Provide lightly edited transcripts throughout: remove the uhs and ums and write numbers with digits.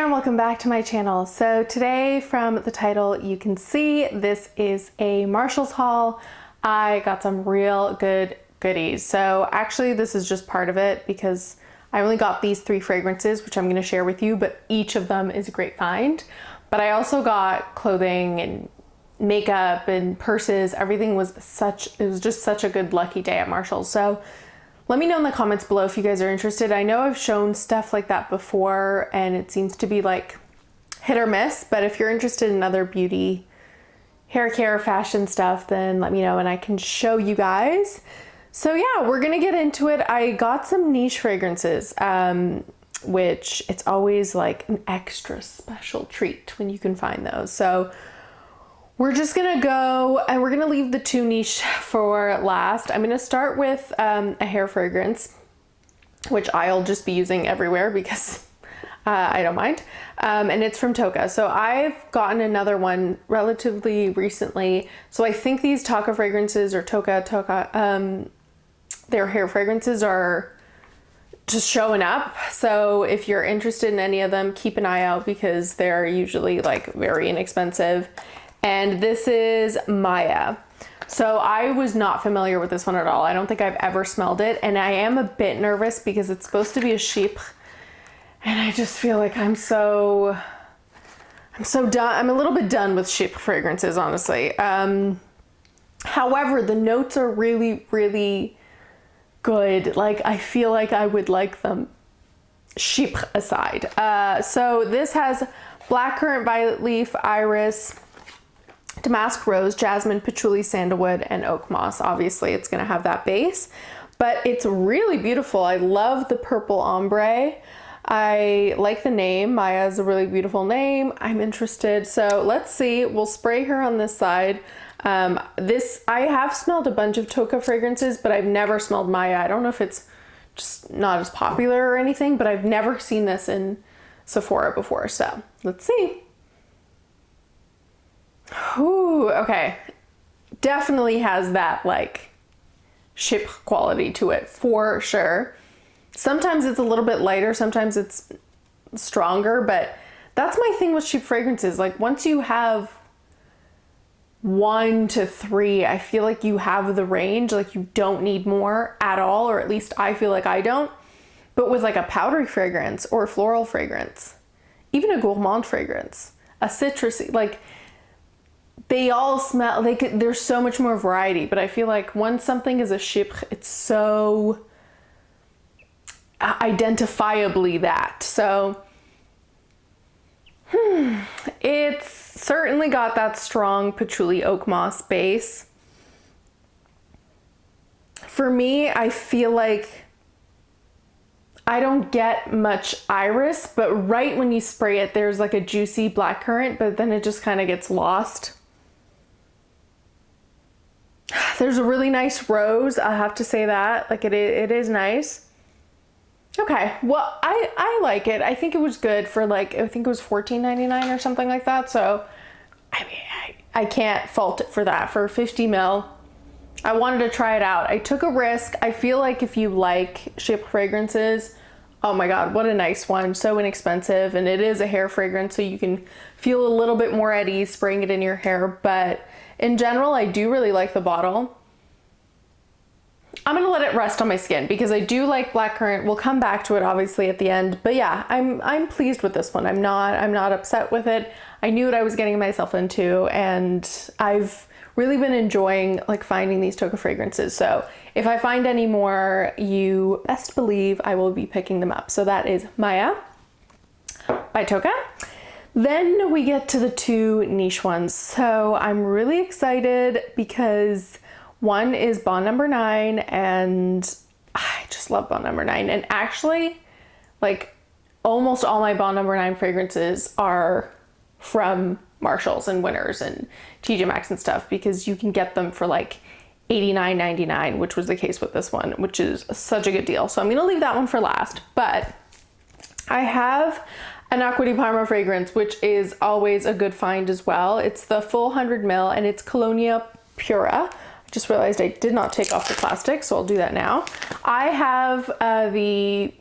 and welcome back to my channel. So today, from the title you can see, this is a Marshalls haul. I got some real good goodies. So actually this is just part of it because I only got these 3 fragrances, which I'm going to share with you, but each of them is a great find. But I also got clothing and makeup and purses. Everything was it was just such a good lucky day at Marshalls. So let me know in the comments below if you guys are interested. I know I've shown stuff like that before and it seems to be like hit or miss, but if you're interested in other beauty, hair care, fashion stuff, then let me know and I can show you guys. So yeah, we're gonna get into it. I got some niche fragrances, which it's always like an extra special treat when you can find those. So we're just gonna go and we're gonna leave the 2 niche for last. I'm gonna start with a hair fragrance, which I'll just be using everywhere because I don't mind. And it's from Toca. So I've gotten another one relatively recently. So I think these Tocca fragrances or Tocca, their hair fragrances are just showing up. So if you're interested in any of them, keep an eye out because they're usually like very inexpensive. And this is Maya. So I was not familiar with this one at all. I don't think I've ever smelled it. And I am a bit nervous because it's supposed to be a chypre. And I just feel like I'm so done. I'm a little bit done with chypre fragrances, honestly. However, the notes are really, really good. Like, I feel like I would like them chypre aside. So this has blackcurrant, violet leaf, iris, damask rose, jasmine, patchouli, sandalwood, and oak moss. Obviously it's going to have that base, but it's really beautiful. I love the purple ombre. I like the name. Maya is a really beautiful name. I'm interested. So let's see. We'll spray her on this side. I have smelled a bunch of Toca fragrances, but I've never smelled Maya. I don't know if it's just not as popular or anything, but I've never seen this in Sephora before. So let's see. Ooh, okay. Definitely has that like chypre quality to it for sure. Sometimes it's a little bit lighter, sometimes it's stronger, but that's my thing with chypre fragrances. Like once you have 1 to 3, I feel like you have the range, like you don't need more at all, or at least I feel like I don't. But with like a powdery fragrance or a floral fragrance, even a gourmand fragrance, a citrusy, like they all smell like there's so much more variety. But I feel like once something is a chypre, it's so identifiably that. So it's certainly got that strong patchouli oak moss base. For me, I feel like I don't get much iris, but right when you spray it, there's like a juicy blackcurrant, but then it just kind of gets lost. There's a really nice rose, I have to say that. Like it is nice. Okay, well, I like it. I think it was good for like, I think it was $14.99 or something like that. So, I mean, I can't fault it for that. For 50 ml, I wanted to try it out. I took a risk. I feel like if you like chypre fragrances, oh my God, what a nice one. So inexpensive. And it is a hair fragrance, so you can feel a little bit more at ease spraying it in your hair. But in general, I do really like the bottle. I'm gonna let it rest on my skin because I do like blackcurrant. We'll come back to it obviously at the end, but yeah, I'm pleased with this one. I'm not upset with it. I knew what I was getting myself into, and I've really been enjoying like finding these Toca fragrances. So if I find any more, you best believe I will be picking them up. So that is Maya by Toca. Then we get to the 2 niche ones. So I'm really excited because one is Bond No. 9, and I just love Bond No. 9. And actually, like almost all my Bond No. 9 fragrances are from Marshalls and Winners and TJ Maxx and stuff, because you can get them for like $89.99, which was the case with this one, which is such a good deal. So I'm gonna leave that one for last, but I have an ACQUA di Parma fragrance, which is always a good find as well. It's the full 100 ml and it's Colonia Pura. I just realized I did not take off the plastic, so I'll do that now. I have the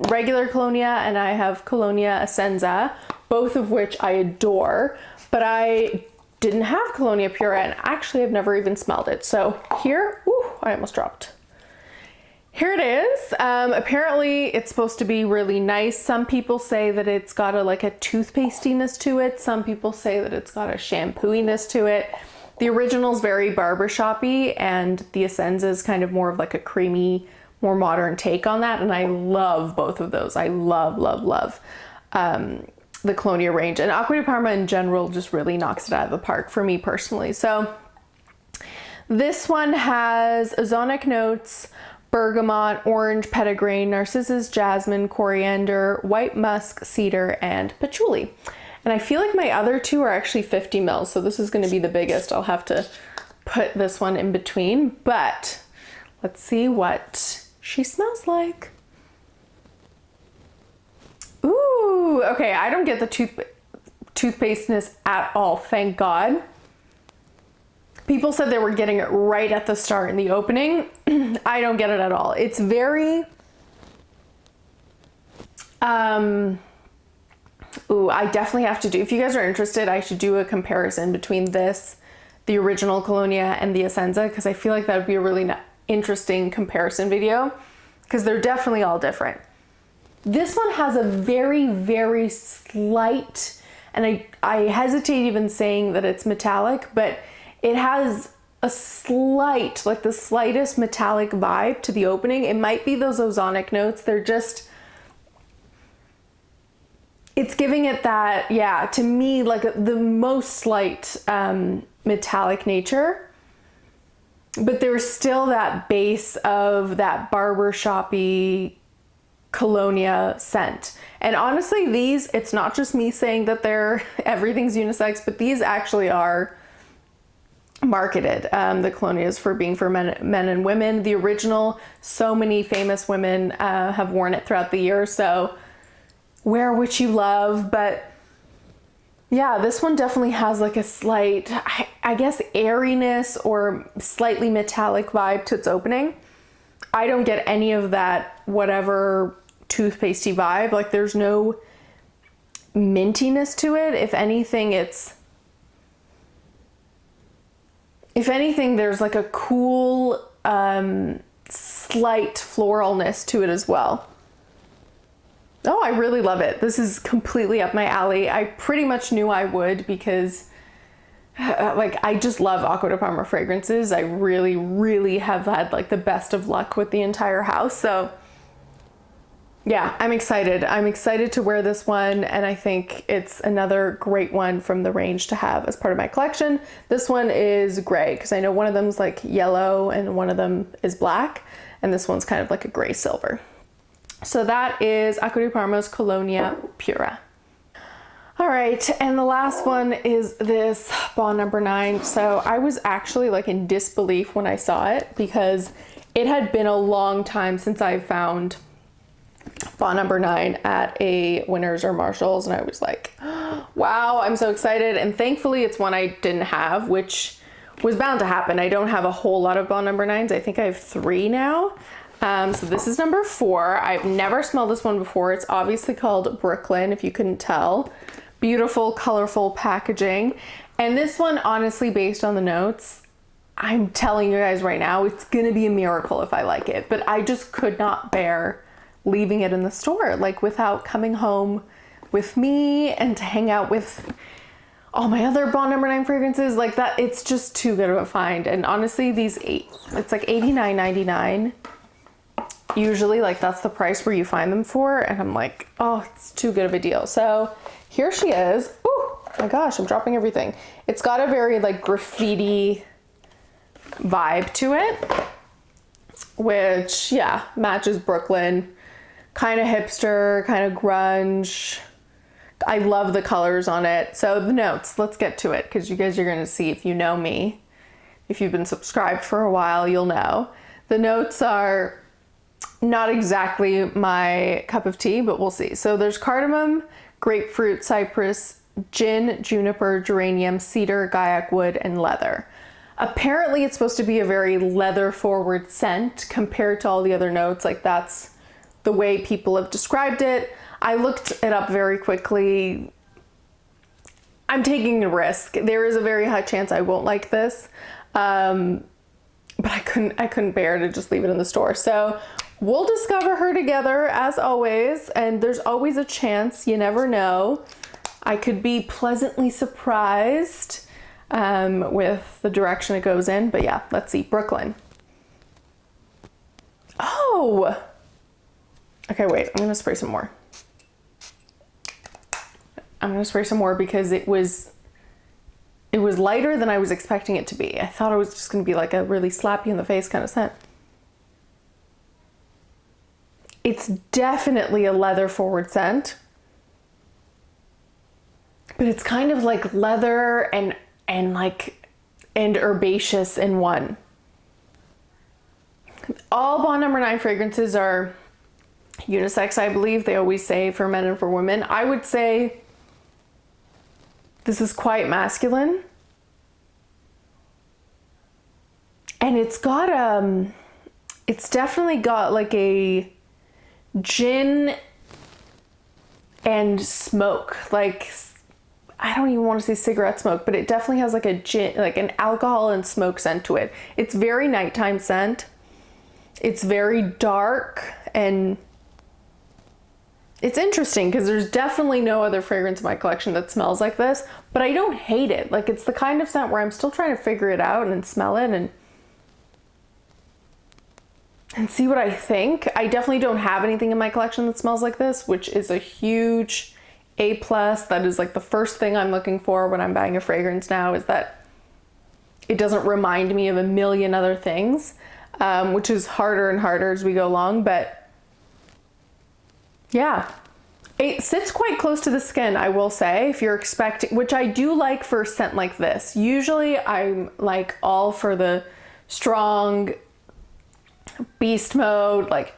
regular Colonia and I have Colonia Essenza, both of which I adore, but I didn't have Colonia Pura, and actually I've never even smelled it. So here, I almost dropped. Here it is. Apparently it's supposed to be really nice. Some people say that it's got like a toothpastiness to it. Some people say that it's got a shampooiness to it. The original is very barbershoppy, and the Essenza is kind of more of like a creamy, more modern take on that. And I love both of those. I love, love, love the Colonia range, and ACQUA di Parma in general just really knocks it out of the park for me personally. So this one has ozonic notes, bergamot, orange, petitgrain, narcissus, jasmine, coriander, white musk, cedar, and patchouli. And I feel like my other two are actually 50 mils, so this is going to be the biggest. I'll have to put this one in between, but let's see what she smells like. Ooh, okay, I don't get the toothpasteness at all, thank God. People said they were getting it right at the start in the opening. I don't get it at all. It's very, I definitely have to do, if you guys are interested, I should do a comparison between this, the original Colonia, and the Essenza, because I feel like that would be a really interesting comparison video, because they're definitely all different. This one has a very, very slight, and I hesitate even saying that it's metallic, but it has a slight, like the slightest metallic vibe to the opening. It might be those ozonic notes. They're just, it's giving it that, yeah, to me, like the most slight metallic nature. But there's still that base of that barbershoppy Colonia scent. And honestly, these, it's not just me saying that everything's unisex, but these actually are marketed, the Colonias, for being for men and women. The original, so many famous women have worn it throughout the year, so wear what you love. But yeah, this one definitely has like a slight, I guess, airiness or slightly metallic vibe to its opening. I don't get any of that whatever toothpastey vibe. Like there's no mintiness to it. If anything, there's like a cool, slight floralness to it as well. Oh, I really love it. This is completely up my alley. I pretty much knew I would, because like I just love ACQUA di Parma fragrances. I really, really have had like the best of luck with the entire house. So yeah, I'm excited. I'm excited to wear this one, and I think it's another great one from the range to have as part of my collection. This one is gray, because I know one of them's like yellow and one of them is black, and this one's kind of like a gray silver. So that is ACQUA di Parma's Colonia Pura. All right, and the last one is this Bond number 9. So I was actually like in disbelief when I saw it, because it had been a long time since I found Bond number 9 at a Winners or Marshalls, and I was like, wow, I'm so excited. And thankfully it's one I didn't have, which was bound to happen. I don't have a whole lot of Bond number 9s. I think I have 3 now. So this is number 4. I've never smelled this one before. It's obviously called Brooklyn, if you couldn't tell. Beautiful, colorful packaging. And this one, honestly, based on the notes, I'm telling you guys right now, it's gonna be a miracle if I like it. But I just could not bear leaving it in the store, like without coming home with me and to hang out with all my other Bond number 9 fragrances like that. It's just too good of a find. And honestly, it's like $89.99. Usually, like that's the price where you find them for, and I'm like, oh, it's too good of a deal. So here she is. Oh my gosh, I'm dropping everything. It's got a very like graffiti vibe to it, which, yeah, matches Brooklyn. Kind of hipster, kind of grunge. I love the colors on it. So the notes, let's get to it, because you guys are going to see, if you know me, if you've been subscribed for a while, you'll know. The notes are not exactly my cup of tea, but we'll see. So there's cardamom, grapefruit, cypress, gin, juniper, geranium, cedar, gaiac wood, and leather. Apparently it's supposed to be a very leather forward scent compared to all the other notes. Like that's the way people have described it. I looked it up very quickly. I'm taking a risk. There is a very high chance I won't like this. But I couldn't bear to just leave it in the store. So we'll discover her together as always. And there's always a chance, you never know. I could be pleasantly surprised with the direction it goes in. But yeah, let's see. Brooklyn. Oh, okay, wait, I'm gonna spray some more. I'm gonna spray some more because it was lighter than I was expecting it to be. I thought it was just gonna be like a really slap you in the face kind of scent. It's definitely a leather forward scent, but it's kind of like leather and herbaceous in one. All Bond No. 9 fragrances are unisex, I believe. They always say for men and for women. I would say this is quite masculine. And it's got, it's definitely got like a gin and smoke. Like, I don't even want to say cigarette smoke, but it definitely has like a gin, like an alcohol and smoke scent to it. It's very nighttime scent. It's very dark, and it's interesting because there's definitely no other fragrance in my collection that smells like this, but I don't hate it. Like, it's the kind of scent where I'm still trying to figure it out and smell it and see what I think. I definitely don't have anything in my collection that smells like this, which is a huge A+. That is like the first thing I'm looking for when I'm buying a fragrance now, is that it doesn't remind me of a million other things, which is harder and harder as we go along. But yeah, it sits quite close to the skin, I will say, if you're expecting, which I do like for a scent like this. Usually I'm like all for the strong beast mode, like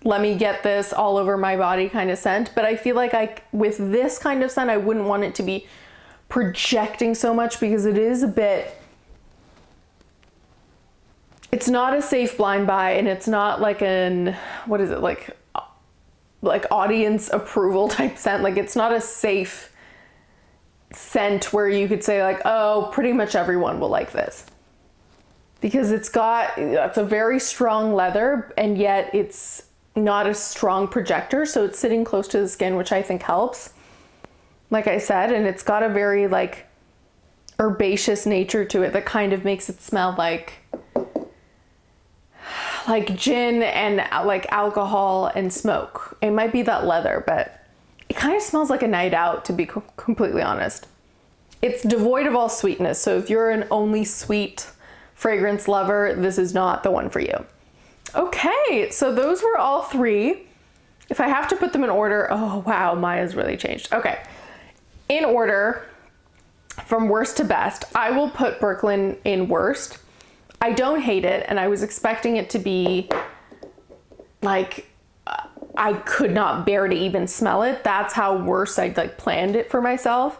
let me get this all over my body kind of scent. But I feel like with this kind of scent, I wouldn't want it to be projecting so much, because it is a bit, it's not a safe blind buy, and it's not like what is it, like audience approval type scent. Like, it's not a safe scent where you could say like, oh, pretty much everyone will like this, because it's a very strong leather, and yet it's not a strong projector. So it's sitting close to the skin, which I think helps, like I said, and it's got a very like herbaceous nature to it that kind of makes it smell like gin and like alcohol and smoke. It might be that leather, but it kind of smells like a night out, to be completely honest. It's devoid of all sweetness. So if you're an only sweet fragrance lover, this is not the one for you. Okay, so those were all three. If I have to put them in order, oh wow, Maya's really changed. Okay, in order from worst to best, I will put Brooklyn in worst. I don't hate it, and I was expecting it to be like, I could not bear to even smell it. That's how worse I like planned it for myself.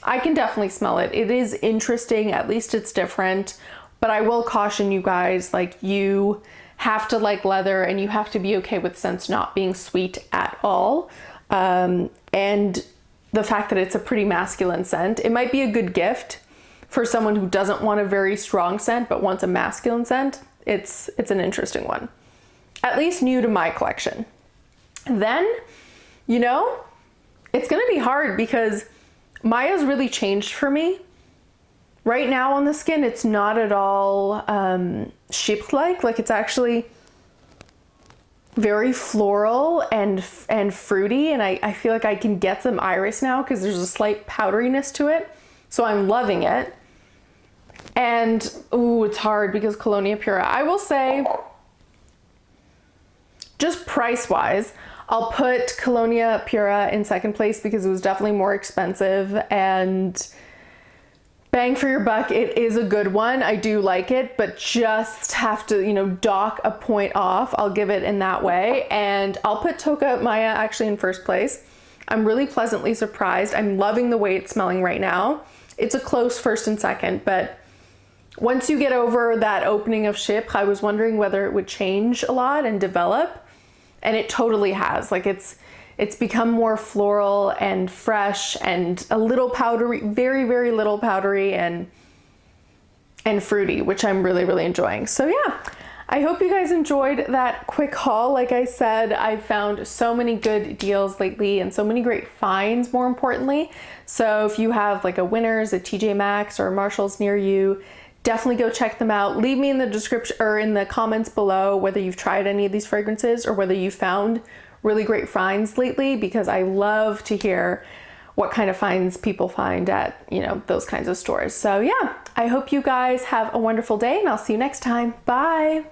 I can definitely smell it. It is interesting, at least it's different, but I will caution you guys, like, you have to like leather, and you have to be okay with scents not being sweet at all. And the fact that it's a pretty masculine scent, it might be a good gift for someone who doesn't want a very strong scent but wants a masculine scent. It's an interesting one, at least new to my collection. Then, you know, it's gonna be hard because Maya's really changed for me. Right now on the skin, it's not at all chypre-like. Like, it's actually very floral and fruity, and I feel like I can get some iris now because there's a slight powderiness to it. So I'm loving it. And, ooh, it's hard because Colonia Pura. I will say, just price-wise, I'll put Colonia Pura in second place because it was definitely more expensive, and bang for your buck, it is a good one. I do like it, but just have to, you know, dock a point off. I'll give it in that way. And I'll put Tocca Maya actually in first place. I'm really pleasantly surprised. I'm loving the way it's smelling right now. It's a close first and second, but once you get over that opening of chypre, I was wondering whether it would change a lot and develop, and it totally has. Like, it's it's become more floral and fresh and a little powdery, very, very little powdery and fruity, which I'm really, really enjoying. So yeah, I hope you guys enjoyed that quick haul. Like I said, I've found so many good deals lately and so many great finds, more importantly. So if you have like a Winners, a TJ Maxx, or a Marshalls near you, definitely go check them out. Leave me in the description or in the comments below whether you've tried any of these fragrances or whether you found really great finds lately, because I love to hear what kind of finds people find at, you know, those kinds of stores. So yeah, I hope you guys have a wonderful day and I'll see you next time. Bye.